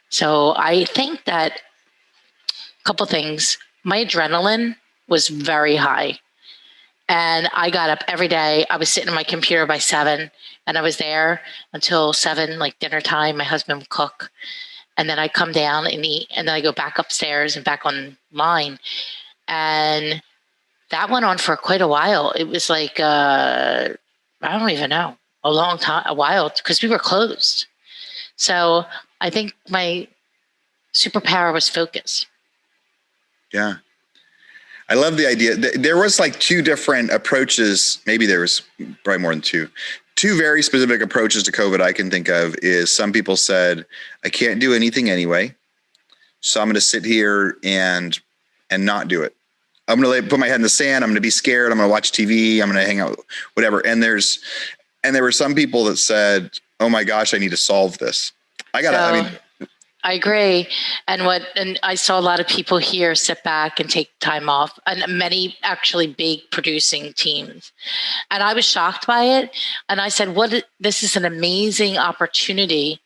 so I think that a couple things. My adrenaline was very high. And I got up every day. I was sitting on my computer by 7, and I was there until 7, dinner time. My husband would cook. And then I come down and eat, and then I go back upstairs and back online. And that went on for quite a while. It was I don't even know, a while, because we were closed. So I think my superpower was focus. Yeah. I love the idea. There was 2 different approaches. Maybe there was probably more than 2. 2 very specific approaches to COVID I can think of is some people said, I can't do anything anyway. So I'm going to sit here and not do it. I'm going to put my head in the sand. I'm going to be scared. I'm going to watch TV. I'm going to hang out, whatever. And there were some people that said, oh my gosh, I need to solve this. I agree. And I saw a lot of people here sit back and take time off, and many actually big producing teams. And I was shocked by it. And I said, this is an amazing opportunity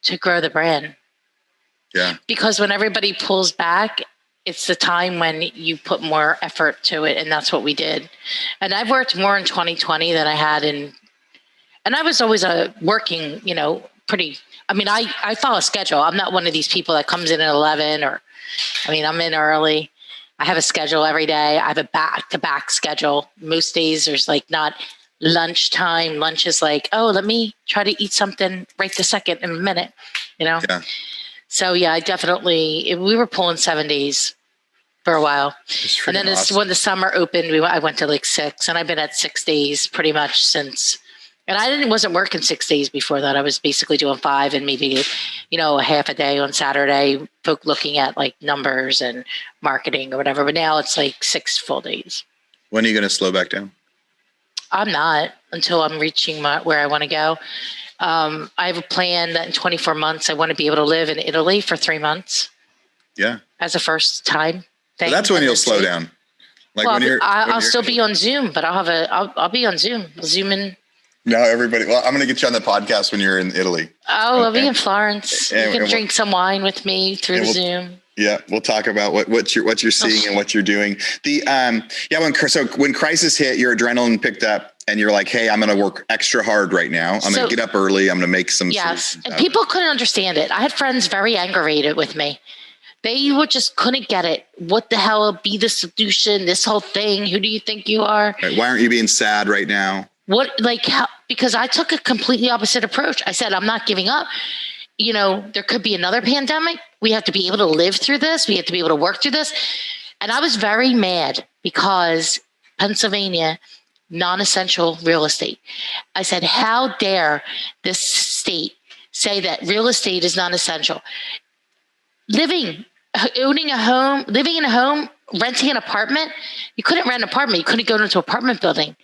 to grow the brand. Yeah. Because when everybody pulls back, it's the time when you put more effort to it. And that's what we did. And I've worked more in 2020 than I had and I was always working, I follow a schedule. I'm not one of these people that comes in at 11 I'm in early. I have a schedule every day. I have a back-to-back schedule. Most days there's not lunchtime. Lunch is let me try to eat something right this second in a minute, Yeah. So yeah, we were pulling 7 days for a while. And then when the summer opened, I went to 6, and I've been at 6 days pretty much since. And I wasn't working 6 days before that. I was basically doing 5 and maybe, a half a day on Saturday, looking at numbers and marketing or whatever. But now it's 6 full days. When are you going to slow back down? I'm not until I'm reaching where I want to go. I have a plan that in 24 months, I want to be able to live in Italy for 3 months. Yeah. As a first time thing. So that's when you'll slow down. I'll still be on Zoom, but I'll be on Zoom. Zoom in. No, everybody. Well, I'm going to get you on the podcast when you're in Italy. Oh, I'll be in Florence. You can drink some wine with me through Zoom. Yeah, we'll talk about what you're seeing and what you're doing. When crisis hit, your adrenaline picked up, and you're like, "Hey, I'm going to work extra hard right now. I'm going to get up early. I'm going to make some." Yes, and people couldn't understand it. I had friends very aggravated with me. They just couldn't get it. What the hell will be the solution? This whole thing. Who do you think you are? Right, why aren't you being sad right now? Because I took a completely opposite approach. I said, I'm not giving up. There could be another pandemic. We have to be able to live through this. We have to be able to work through this. And I was very mad because Pennsylvania, non-essential real estate. I said, how dare this state say that real estate is non-essential? Owning a home, living in a home, renting an apartment. You couldn't rent an apartment. You couldn't go into an apartment building.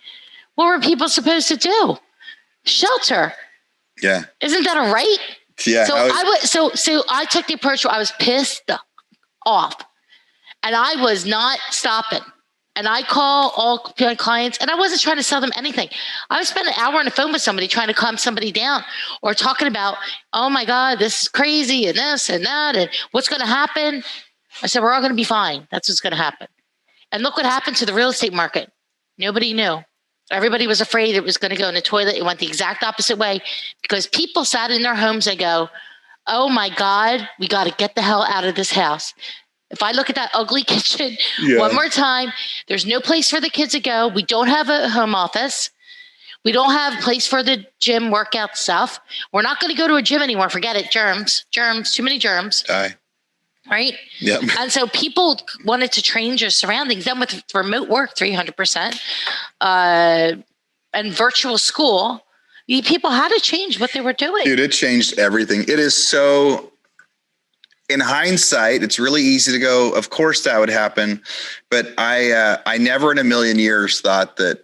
What were people supposed to do? Shelter. Yeah. Isn't that a right? Yeah. So I took the approach where I was pissed off, and I was not stopping. And I call all my clients, and I wasn't trying to sell them anything. I would spend an hour on the phone with somebody trying to calm somebody down, or talking about, oh my God, this is crazy, and this and that, and what's going to happen. I said, we're all going to be fine. That's what's going to happen. And look what happened to the real estate market. Nobody knew. Everybody was afraid it was going to go in the toilet. It went the exact opposite way because people sat in their homes and go, oh my God, we got to get the hell out of this house. If I look at that ugly kitchen one more time, there's no place for the kids to go. We don't have a home office. We don't have a place for the gym workout stuff. We're not going to go to a gym anymore. Forget it. Germs, too many germs. Right? Yep. And so people wanted to change their surroundings. Then with remote work, 300%, and virtual school, people had to change what they were doing. Dude, it changed everything. It is so, in hindsight, it's really easy to go, of course that would happen. But I never in a million years thought that,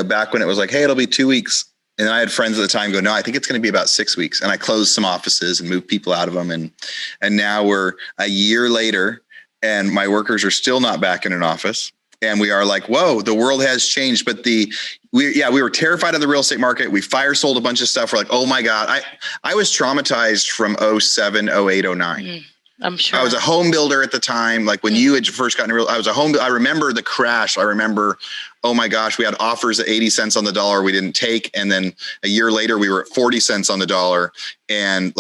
back when it was hey, it'll be 2 weeks. And I had friends at the time go, no, I think it's going to be about 6 weeks. And I closed some offices and moved people out of them. And now we're a year later and my workers are still not back in an office. And we are whoa, the world has changed. But we were terrified of the real estate market. We fire sold a bunch of stuff. We're oh my God, I was traumatized from 07, 08, 09. I'm sure. I was a home builder at the time. When you had first gotten I was a home. I remember the crash. I remember, oh my gosh, we had offers at 80 cents on the dollar we didn't take. And then a year later, we were at 40 cents on the dollar. And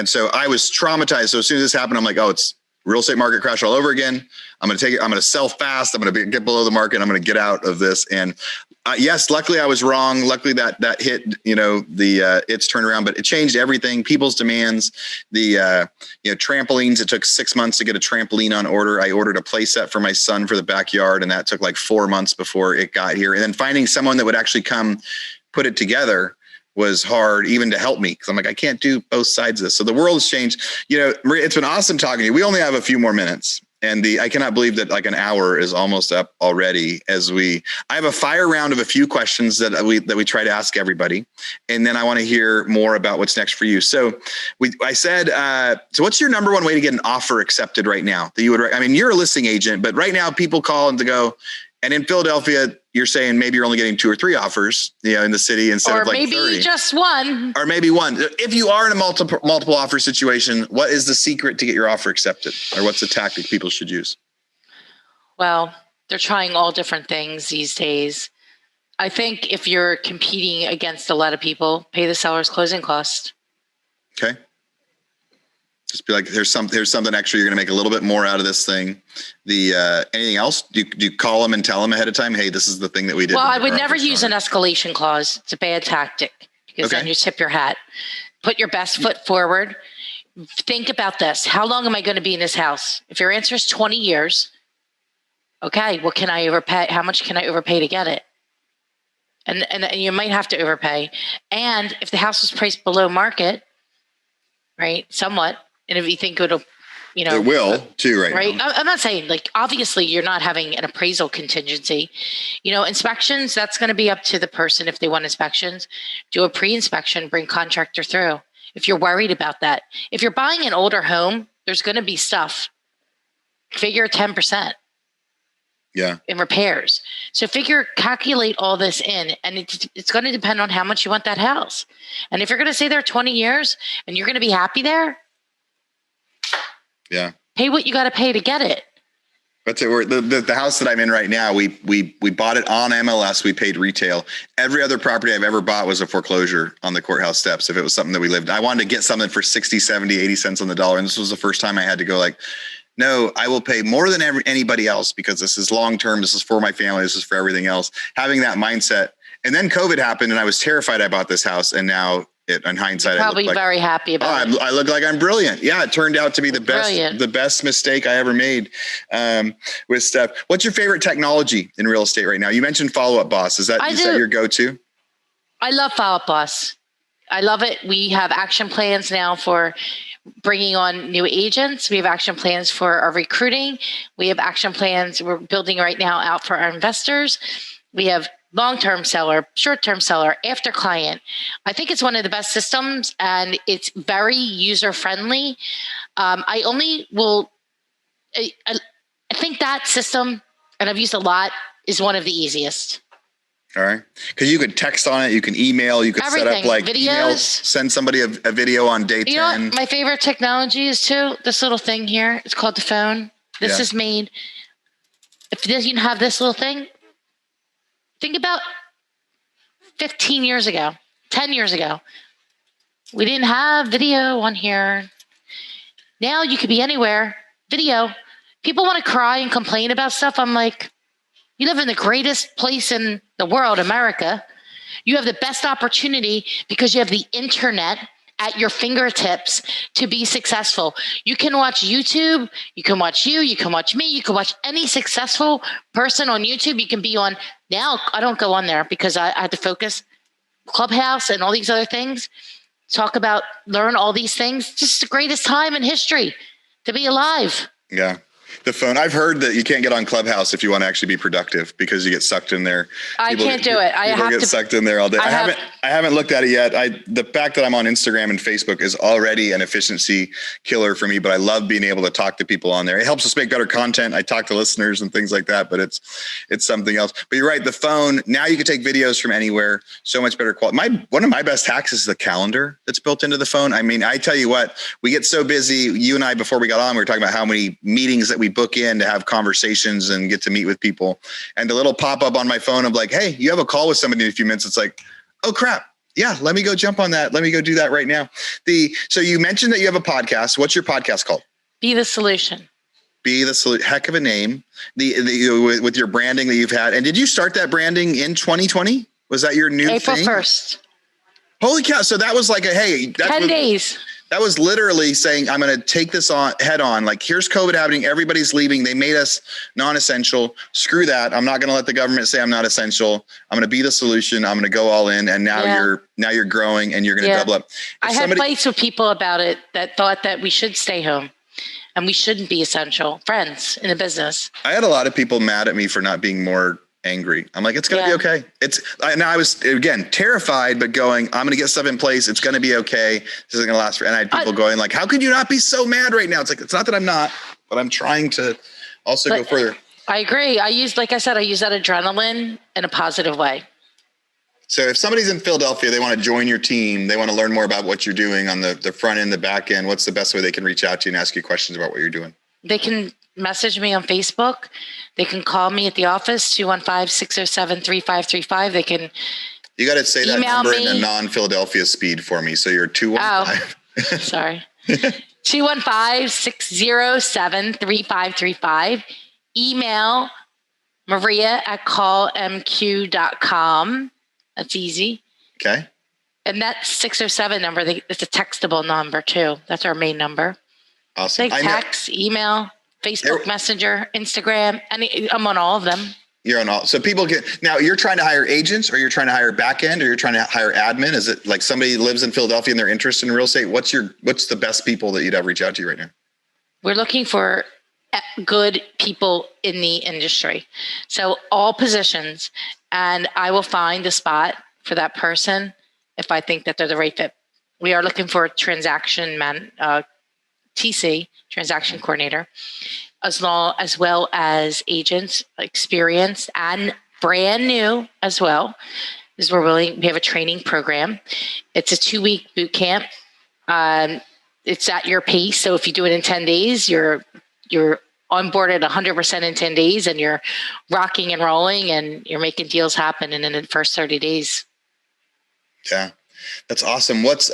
so I was traumatized. So as soon as this happened, I'm oh, it's real estate market crash all over again. I'm going to take it. I'm going to sell fast. I'm going to get below the market. I'm going to get out of this. And yes, luckily I was wrong. Luckily that hit, it's turned around, but it changed everything. People's demands, the, trampolines. It took 6 months to get a trampoline on order. I ordered a play set for my son for the backyard, and that took 4 months before it got here. And then finding someone that would actually come put it together was hard even to help me. Cause I'm like, I can't do both sides of this. So the world has changed. You know, Maria, it's been awesome talking to you. We only have a few more minutes. And I cannot believe that like an hour is almost up already I have a fire round of a few questions that we try to ask everybody. And then I want to hear more about what's next for you. So I said, so what's your number one way to get an offer accepted right now that you would, I mean, you're a listing agent, but right now people call and to go, and in Philadelphia, you're saying maybe you're only getting 2 or 3 offers, you know, in the city instead of like 30. Or maybe just one. Or maybe one. If you are in a multiple offer situation, what is the secret to get your offer accepted? Or what's the tactic people should use? Well, they're trying all different things these days. I think if you're competing against a lot of people, pay the seller's closing cost. Okay. Just be like, here's something extra. You're going to make a little bit more out of this thing. Anything else? Do you call them and tell them ahead of time? Hey, this is the thing that we did. Well, I would never use an escalation clause. It's a bad tactic because then you tip your hat. Put your best foot forward. Think about this. How long am I going to be in this house? If your answer is 20 years, okay, what can I overpay? How much can I overpay to get it? And you might have to overpay. And if the house is priced below market, right, somewhat. And if you think it'll, you know, it will too, right? Now. I'm not saying like, obviously you're not having an appraisal contingency, you know, inspections, that's going to be up to the person. If they want inspections, do a pre-inspection, bring contractor through. If you're worried about that, if you're buying an older home, there's going to be stuff, figure 10%. Yeah. In repairs. So calculate all this in, and it's going to depend on how much you want that house. And if you're going to stay there 20 years and you're going to be happy there, yeah, pay what you got to pay to get it. That's it. The house that I'm in right now, we bought it on MLS. We paid retail. Every other property I've ever bought was a foreclosure on the courthouse steps. If it was something that we lived, I wanted to get something for 60, 70, 80 cents on the dollar. And this was the first time I had to go like, no, I will pay more than anybody else because this is long-term. This is for my family. This is for everything else. Having that mindset. And then COVID happened and I was terrified I bought this house. And now in hindsight, you're probably very happy about it. I look like I'm brilliant. Yeah. It turned out to be the best mistake I ever made with stuff. What's your favorite technology in real estate right now? You mentioned Follow Up Boss. Is that your go-to? I love Follow Up Boss. I love it. We have action plans now for bringing on new agents. We have action plans for our recruiting. We have action plans we're building right now out for our investors. We have long-term seller, short-term seller, after client. I think it's one of the best systems and it's very user-friendly. I think that system, and I've used a lot, is one of the easiest. All right. Because you could text on it, you can email, you could set up like videos, emails, send somebody a video on day 10. You know what my favorite technology is too? This little thing here. It's called the phone. This is made. If you didn't have this little thing, think about 15 years ago, 10 years ago. We didn't have video on here. Now you could be anywhere. Video. People want to cry and complain about stuff. I'm like, you live in the greatest place in the world, America. You have the best opportunity because you have the internet at your fingertips to be successful. You can watch YouTube. You can watch you can watch me. You can watch any successful person on YouTube. You can be on, now I don't go on there because I had to focus, Clubhouse and all these other things. Learn all these things. Just the greatest time in history to be alive. Yeah. The phone. I've heard that you can't get on Clubhouse if you want to actually be productive because you get sucked in there. I can't do it. I have to get sucked in there all day. I haven't looked at it yet. The fact that I'm on Instagram and Facebook is already an efficiency killer for me, but I love being able to talk to people on there. It helps us make better content. I talk to listeners and things like that, but it's something else. But you're right. The phone, now you can take videos from anywhere. So much better quality. One of my best hacks is the calendar that's built into the phone. I mean, I tell you what, we get so busy. You and I, before we got on, we were talking about how many meetings that we book in to have conversations and get to meet with people. And the little pop-up on my phone of like, hey, you have a call with somebody in a few minutes. It's like, oh crap. Yeah, let me go jump on that. Let me go do that right now. So you mentioned that you have a podcast. What's your podcast called? Be the Solution. Be the Solution. Heck of a name. With your branding that you've had. And did you start that branding in 2020? Was that your new April thing? 1st. Holy cow. So that was like 10 days. That was literally saying, I'm going to take this on head on. Like, here's COVID happening. Everybody's leaving. They made us non-essential. Screw that. I'm not going to let the government say I'm not essential. I'm going to be the solution. I'm going to go all in. And now you're growing and you're going to double up. I had fights with people about it that thought that we should stay home and we shouldn't be essential. Friends in the business. I had a lot of people mad at me for not being more angry. I'm like, it's going to be okay. Now I was, again, terrified, but going, I'm going to get stuff in place. It's going to be okay. This isn't going to last. And I had people going like, how could you not be so mad right now? It's like, it's not that I'm not, but I'm trying to also go further. I agree. I use that adrenaline in a positive way. So if somebody's in Philadelphia, they want to join your team, they want to learn more about what you're doing on the front end, the back end, what's the best way they can reach out to you and ask you questions about what you're doing? They can message me on Facebook. They can call me at the office, 215-607-3535. They can You got to say that number in a non-Philadelphia speed for me. So you're 215. Sorry. 215-607-3535. Email Maria@callmq.com. That's easy. Okay. And that 607 number, it's a textable number too. That's our main number. Awesome. Text, email, Facebook Messenger, Instagram, I'm on all of them. You're on all. So people now you're trying to hire agents, or you're trying to hire back end, or you're trying to hire admin. Is it like somebody lives in Philadelphia and they're interested in real estate? What's the best people that you'd have reach out to you right now? We're looking for good people in the industry. So all positions, and I will find a spot for that person if I think that they're the right fit. We are looking for a transaction coordinator, as well as agents, experienced and brand new as well. Because we have a training program. It's a 2-week boot camp. It's at your pace. So if you do it in 10 days, you're onboarded 100% in 10 days, and you're rocking and rolling, and you're making deals happen in the first 30 days. Yeah, that's awesome. It's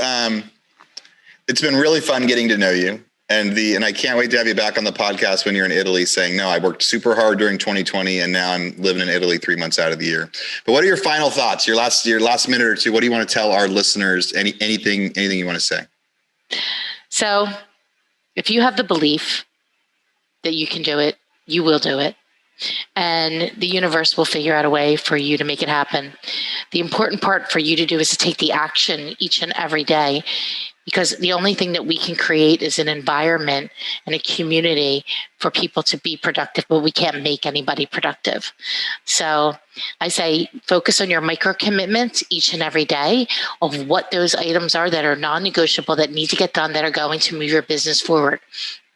been really fun getting to know you. And I can't wait to have you back on the podcast when you're in Italy saying, no, I worked super hard during 2020 and now I'm living in Italy 3 months out of the year. But what are your final thoughts? Your last minute or two, what do you want to tell our listeners? Anything you want to say? So if you have the belief that you can do it, you will do it. And the universe will figure out a way for you to make it happen. The important part for you to do is to take the action each and every day, because the only thing that we can create is an environment and a community for people to be productive, but we can't make anybody productive. So I say focus on your micro commitments each and every day of what those items are that are non-negotiable, that need to get done, that are going to move your business forward.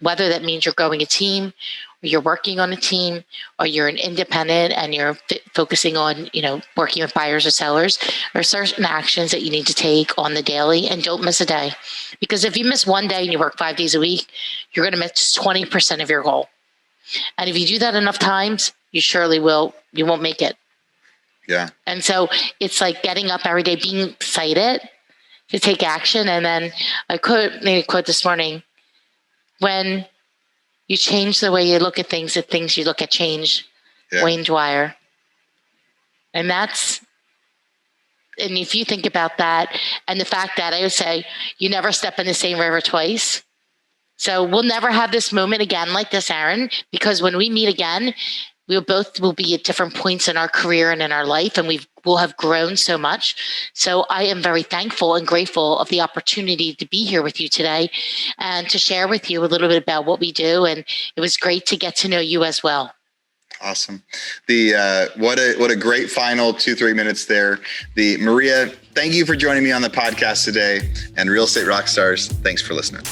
Whether that means you're growing a team, or you're working on a team, or you're an independent and you're focusing on, working with buyers or sellers, or certain actions that you need to take on the daily, and don't miss a day. Because if you miss one day and you work 5 days a week, you're going to miss 20% of your goal. And if you do that enough times, you won't make it. Yeah. And so it's like getting up every day, being excited to take action. And then I made a quote this morning: when you change the way you look at things, the things you look at change. Yeah. Wayne Dwyer. And if you think about that, and the fact that I would say you never step in the same river twice. So we'll never have this moment again like this, Aaron, because when we meet again, we both will be at different points in our career and in our life, and we'll have grown so much. So I am very thankful and grateful of the opportunity to be here with you today and to share with you a little bit about what we do. And it was great to get to know you as well. Awesome. What a great final 2-3 minutes there. Maria, thank you for joining me on the podcast today. And Real Estate Rockstars, thanks for listening.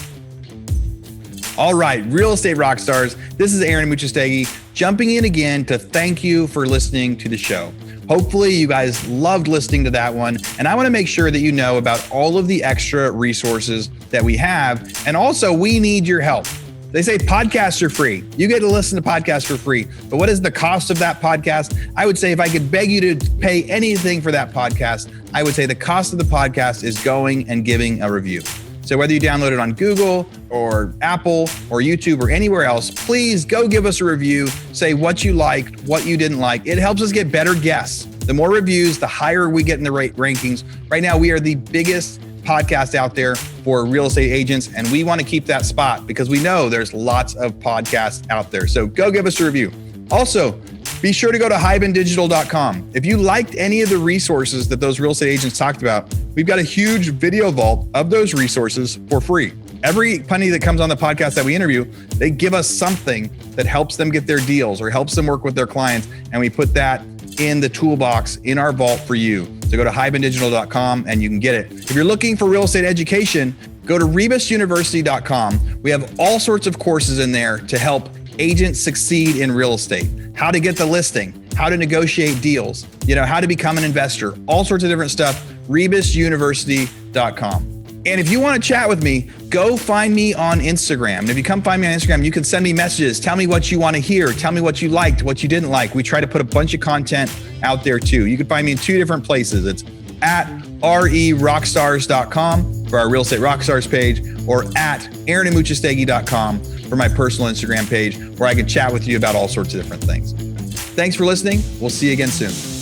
All right, Real Estate Rockstars, this is Aaron Muchastegui jumping in again to thank you for listening to the show. Hopefully you guys loved listening to that one. And I want to make sure that you know about all of the extra resources that we have. And also, we need your help. They say podcasts are free. You get to listen to podcasts for free. But what is the cost of that podcast? I would say if I could beg you to pay anything for that podcast, I would say the cost of the podcast is going and giving a review. So whether you download it on Google or Apple or YouTube or anywhere else, please go give us a review. Say what you liked, what you didn't like. It helps us get better guests. The more reviews, the higher we get in the rankings. Right now, we are the biggest podcast out there for real estate agents, and we want to keep that spot because we know there's lots of podcasts out there. So go give us a review. Also, be sure to go to hibandigital.com. If you liked any of the resources that those real estate agents talked about, we've got a huge video vault of those resources for free. Every penny that comes on the podcast that we interview, they give us something that helps them get their deals or helps them work with their clients. And we put that in the toolbox in our vault for you. So go to hibandigital.com and you can get it. If you're looking for real estate education, go to rebusuniversity.com. We have all sorts of courses in there to help agents succeed in real estate. How to get the listing, how to negotiate deals, how to become an investor, all sorts of different stuff, rebusuniversity.com. And if you want to chat with me, go find me on Instagram. And if you come find me on Instagram, you can send me messages. Tell me what you want to hear. Tell me what you liked, what you didn't like. We try to put a bunch of content out there too. You can find me in 2 different places. It's at rerockstars.com for our Real Estate Rockstars page, or at aaronamuchastegui.com for my personal Instagram page, where I can chat with you about all sorts of different things. Thanks for listening. We'll see you again soon.